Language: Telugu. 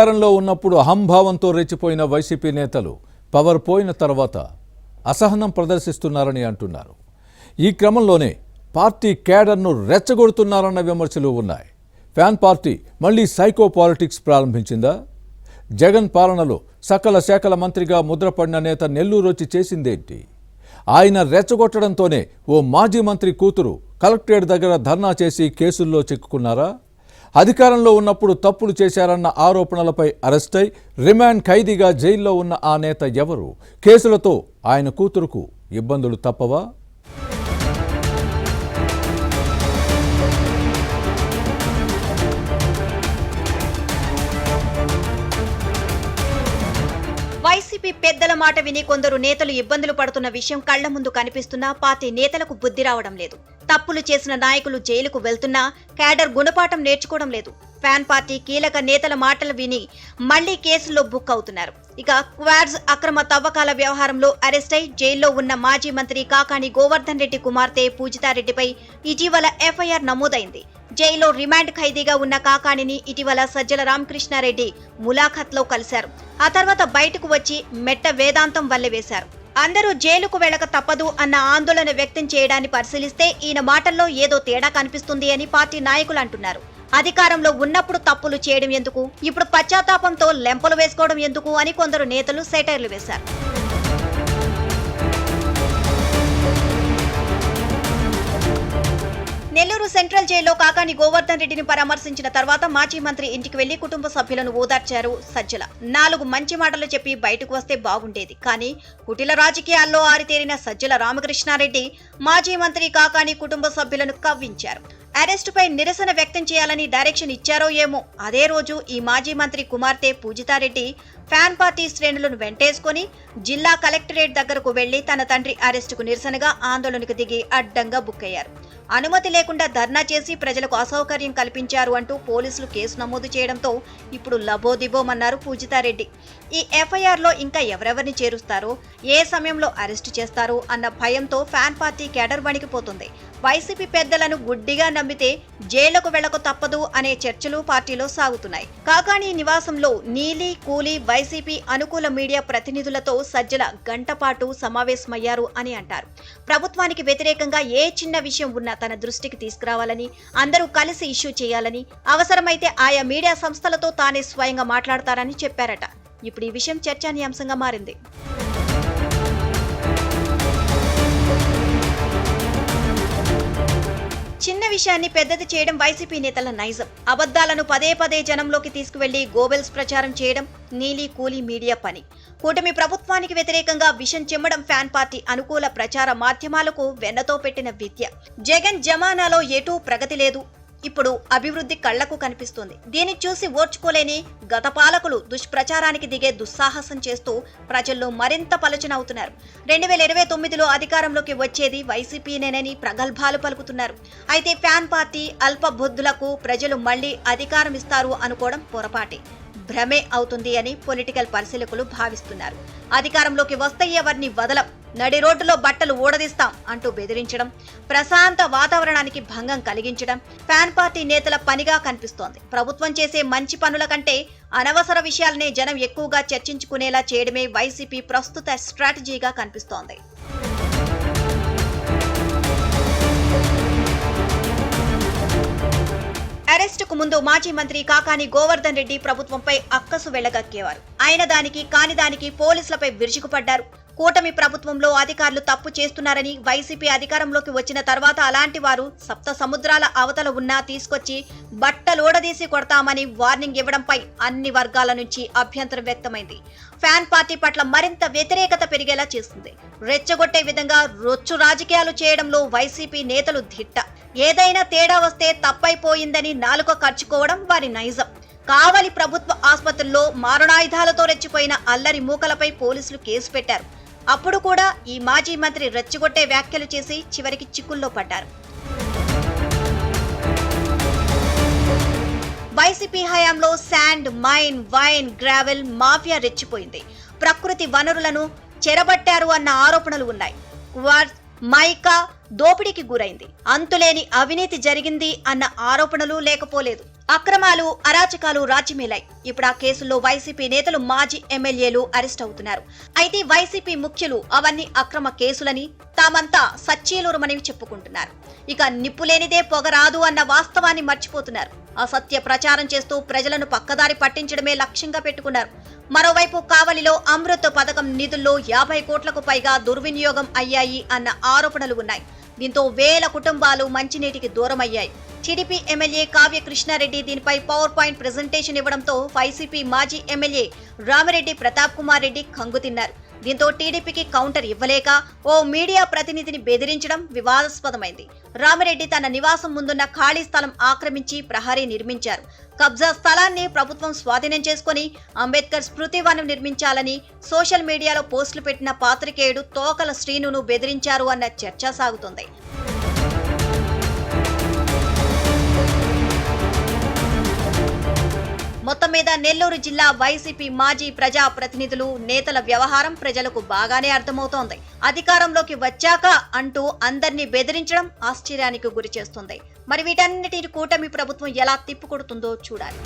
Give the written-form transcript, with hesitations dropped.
అధికారంలో ఉన్నప్పుడు అహంభావంతో రెచ్చిపోయిన వైసీపీ నేతలు పవర్ పోయిన తర్వాత అసహనం ప్రదర్శిస్తున్నారని అంటున్నారు. ఈ క్రమంలోనే పార్టీ కేడర్ను రెచ్చగొడుతున్నారన్న విమర్శలు ఉన్నాయి. ఫ్యాన్ పార్టీ మళ్లీ సైకో పాలిటిక్స్ ప్రారంభించిందా? జగన్ పాలనలో సకల శాఖల మంత్రిగా ముద్రపడిన నేత నెల్లూరు వచ్చి చేసిందేంటి? ఆయన రెచ్చగొట్టడంతోనే ఓ మాజీ మంత్రి కూతురు కలెక్టరేట్ దగ్గర ధర్నా చేసి కేసుల్లో చిక్కుకున్నారా? అధికారంలో ఉన్నప్పుడు తప్పులు చేశారన్న ఆరోపణలపై అరెస్టై రిమాండ్ ఖైదీగా జైల్లో ఉన్న ఆ నేత ఎవరు? కేసులతో ఆయన కూతురుకు ఇబ్బందులు తప్పవా? వైసీపీ పెద్దల మాట విని కొందరు నేతలు ఇబ్బందులు పడుతున్న విషయం కళ్ల ముందు కనిపిస్తున్నా పార్టీ నేతలకు బుద్ధి రావడం లేదు. తప్పులు చేసిన నాయకులు జైలుకు వెళ్తున్నా కేడర్ గుణపాఠం నేర్చుకోవడం లేదు. ఫ్యాన్ పార్టీ కీలక నేతల మాటలు విని మళ్లీ కేసుల్లో బుక్ అవుతున్నారు. ఇక క్వాడ్స్ అక్రమ తవ్వకాల వ్యవహారంలో అరెస్ట్ అయి జైల్లో ఉన్న మాజీ మంత్రి కాకాని గోవర్ధన్ రెడ్డి కుమార్తె పూజితారెడ్డిపై ఇటీవల ఎఫ్ఐఆర్ నమోదైంది. జైల్లో రిమాండ్ ఖైదీగా ఉన్న కాకాణిని ఇటీవల సజ్జల రామకృష్ణారెడ్డి ములాఖత్లో కలిశారు. ఆ తర్వాత బయటకు వచ్చి మెట్ట వేదాంతం వల్లెవేశారు. అందరూ జైలుకు వెళ్లక తప్పదు అన్న ఆందోళన వ్యక్తం చేయడాన్ని పరిశీలిస్తే ఈయన మాటల్లో ఏదో తేడా కనిపిస్తుంది అని పార్టీ నాయకులు అంటున్నారు. అధికారంలో ఉన్నప్పుడు తప్పులు చేయడం ఎందుకు, ఇప్పుడు పశ్చాత్తాపంతో లెంపలు వేసుకోవడం ఎందుకు అని కొందరు నేతలు సెటైర్లు వేశారు. నెల్లూరు సెంట్రల్ జైల్లో కాకాని గోవర్ధన్ రెడ్డిని పరామర్శించిన తర్వాత మాజీ మంత్రి ఇంటికి వెళ్లి కుటుంబ సభ్యులను ఓదార్చారు సజ్జల. 4 మంచి మాటలు చెప్పి బయటకు వస్తే బాగుండేది, కానీ కుటిల రాజకీయాల్లో ఆరితేరిన సజ్జల రామకృష్ణారెడ్డి మాజీ మంత్రి కాకాని కుటుంబ సభ్యులను కవ్వించారు. అరెస్టుపై నిరసన వ్యక్తం చేయాలని డైరెక్షన్ ఇచ్చారో ఏమో. అదే రోజు ఈ మాజీ మంత్రి కుమార్తె పూజితారెడ్డి ఫ్యాన్ పార్టీ శ్రేణులను వెంటేసుకుని జిల్లా కలెక్టరేట్ దగ్గరకు వెళ్లి తన తండ్రి అరెస్టుకు నిరసనగా ఆందోళనకు దిగి అడ్డంగా బుక్ అయ్యారు. అనుమతి లేకుండా ధర్నా చేసి ప్రజలకు అసౌకర్యం కల్పించారు అంటూ పోలీసులు కేసు నమోదు చేయడంతో ఇప్పుడు లబోదిబోమన్నారు పూజితారెడ్డి. ఈ ఎఫ్ఐఆర్లో ఇంకా ఎవరెవరిని చేరుస్తారో, ఏ సమయంలో అరెస్టు చేస్తారో అన్న భయంతో ఫ్యాన్ పార్టీ కేడర్ వణికిపోతుంది. వైసీపీ పెద్దలను గుడ్డిగా నమ్మితే జైలుకు వెళ్లక తప్పదు అనే చర్చలు పార్టీలో సాగుతున్నాయి. కాకాని నివాసంలో నీలి కూలీ వైసీపీ అనుకూల మీడియా ప్రతినిధులతో సజ్జల గంటపాటు సమావేశమయ్యారు అని అంటారు. ప్రభుత్వానికి వ్యతిరేకంగా ఏ చిన్న విషయం ఉన్నా తన దృష్టికి తీసుకురావాలని, అందరూ కలిసి ఇష్యూ చేయాలని, అవసరమైతే ఆయా మీడియా సంస్థలతో తానే స్వయంగా మాట్లాడతారని చెప్పారట. ఇప్పుడు ఈ విషయం చర్చానీయాంశంగా మారింది. చిన్న విషయాన్ని పెద్దది చేయడం వైసీపీ నేతల నైజం. అబద్దాలను పదే పదే జనంలోకి తీసుకువెళ్లి గోబెల్స్ ప్రచారం చేయడం నీలి కూలీ మీడియా పని. కూటమి ప్రభుత్వానికి వ్యతిరేకంగా విషం చిమ్మడం ఫ్యాన్ పార్టీ అనుకూల ప్రచార మాధ్యమాలకు వెన్నతో పెట్టిన విద్య. జగన్ జమానాలో ఎటూ ప్రగతి లేదు, ఇప్పుడు అభివృద్ధి కళ్లకు కనిపిస్తుంది. దీన్ని చూసి ఓర్చుకోలేని గత పాలకులు దుష్ప్రచారానికి దిగే దుస్సాహసం చేస్తూ ప్రజల్లో మరింత పలుచనవుతున్నారు. 2029లో అధికారంలోకి వచ్చేది వైసీపీనేనని ప్రగల్భాలు పలుకుతున్నారు. అయితే ఫ్యాన్ పార్టీ అల్పబుద్ధులకు ప్రజలు మళ్లీ అధికారం ఇస్తారు అనుకోవడం పొరపాటే, భ్రమే అవుతుంది అని పొలిటికల్ పరిశీలకులు భావిస్తున్నారు. అధికారంలోకి వస్తే ఎవరిని వదలం, నడి రోడ్డులో బట్టలు ఊడదీస్తాం అంటూ బెదిరించడం, ప్రశాంత వాతావరణానికి భంగం కలిగించడం ఫ్యాన్ పార్టీ నేతల పనిగా కనిపిస్తోంది. ప్రభుత్వం చేసే మంచి పనుల కంటే అనవసర విషయాలనే జనం ఎక్కువగా చర్చించుకునేలా చేయడమే వైసీపీ ప్రస్తుత స్ట్రాటజీగా కనిపిస్తోంది. అరెస్టుకు ముందు మాజీ మంత్రి కాకాని గోవర్ధన్ రెడ్డి ప్రభుత్వంపై అక్కసు వెళ్లగక్కేవారు. ఆయన దానికి కాని దానికి పోలీసులపై విరుచుకుపడ్డారు. కూటమి ప్రభుత్వంలో అధికారులు తప్పు చేస్తున్నారని, వైసీపీ అధికారంలోకి వచ్చిన తర్వాత అలాంటి వారు సప్త సముద్రాల అవతల ఉన్నా తీసుకొచ్చి బట్టలోడదీసి కొడతామని వార్నింగ్ ఇవ్వడంపై అన్ని వర్గాల నుంచి అభ్యంతరం వ్యక్తమైంది. ఫ్యాన్ పార్టీ పట్ల మరింత వ్యతిరేకత పెరిగేలా చేస్తుంది. రెచ్చగొట్టే విధంగా రొచ్చు రాజకీయాలు చేయడంలో వైసీపీ నేతలు దిట్ట. ఏదైనా తేడా వస్తే తప్పైపోయిందని నాలుక ఖర్చుకోవడం వారి నైజం. కావలి ప్రభుత్వ ఆసుపత్రుల్లో మారణాయుధాలతో రెచ్చిపోయిన అల్లరి మూకలపై పోలీసులు కేసు పెట్టారు. అప్పుడు కూడా ఈ మాజీ మంత్రి రెచ్చగొట్టే వ్యాఖ్యలు చేసి చివరికి చిక్కుల్లో పడ్డారు. వైసీపీ హయాంలో sand, mine, wine, gravel mafia రెచ్చిపోయింది. ప్రకృతి వనరులను చెరబట్టారు అన్న ఆరోపణలు ఉన్నాయి. క్వార్ట్జ్, మైకా దోపిడీకి గురైంది. అంతులేని అవినీతి జరిగింది అన్న ఆరోపణలు లేకపోలేదు. అక్రమాలు అరాచకాలు రాజ్యమేలాయి. ఇప్పుడు ఆ కేసుల్లో వైసీపీ నేతలు మాజీ ఎమ్మెల్యేలు అరెస్ట్ అవుతున్నారు. అయితే వైసీపీ ముఖ్యులు అవన్నీ అక్రమ కేసులని తామంతా సచ్చేలూరమని చెప్పుకుంటున్నారు. ఇక నిప్పులేనిదే పొగరాదు అన్న వాస్తవాన్ని మర్చిపోతున్నారు. అసత్య ప్రచారం చేస్తూ ప్రజలను పక్కదారి పట్టించడమే లక్ష్యంగా పెట్టుకున్నారు. మరోవైపు కావలిలో అమృత్ పథకం నిధుల్లో 50 కోట్లకు పైగా దుర్వినియోగం అయ్యాయి అన్న ఆరోపణలు ఉన్నాయి. దీంతో వేల కుటుంబాలు మంచినీటికి దూరమయ్యాయి. టీడీపీ ఎమ్మెల్యే కావ్య కృష్ణారెడ్డి దీనిపై పవర్ పాయింట్ ప్రెజెంటేషన్ ఇవ్వడంతో వైసీపీ మాజీ ఎమ్మెల్యే రామిరెడ్డి ప్రతాప్ కుమార్ రెడ్డి కంగుతిన్నారు. దీంతో టీడీపీకి కౌంటర్ ఇవ్వలేక ఓ మీడియా ప్రతినిధిని బెదిరించడం వివాదాస్పదమైంది. రామిరెడ్డి తన నివాసం ముందున్న ఖాళీ స్థలం ఆక్రమించి ప్రహరీ నిర్మించారు. కబ్జా స్థలాన్ని ప్రభుత్వం స్వాధీనం చేసుకుని అంబేద్కర్ స్మృతి వనం నిర్మించాలని సోషల్ మీడియాలో పోస్టులు పెట్టిన పాత్రికేయుడు తోకల శ్రీనును బెదిరించారు అన్న చర్చ సాగుతోంది. మొత్తం మీద నెల్లూరు జిల్లా వైసీపీ మాజీ ప్రజా ప్రతినిధులు నేతల వ్యవహారం ప్రజలకు బాగానే అర్థమవుతోంది. అధికారంలోకి వచ్చాక అంటూ అందరినీ బెదిరించడం ఆశ్చర్యానికి గురి చేస్తుంది. మరి వీటన్నిటిని కూటమి ప్రభుత్వం ఎలా తిప్పుకొడుతుందో చూడాలి.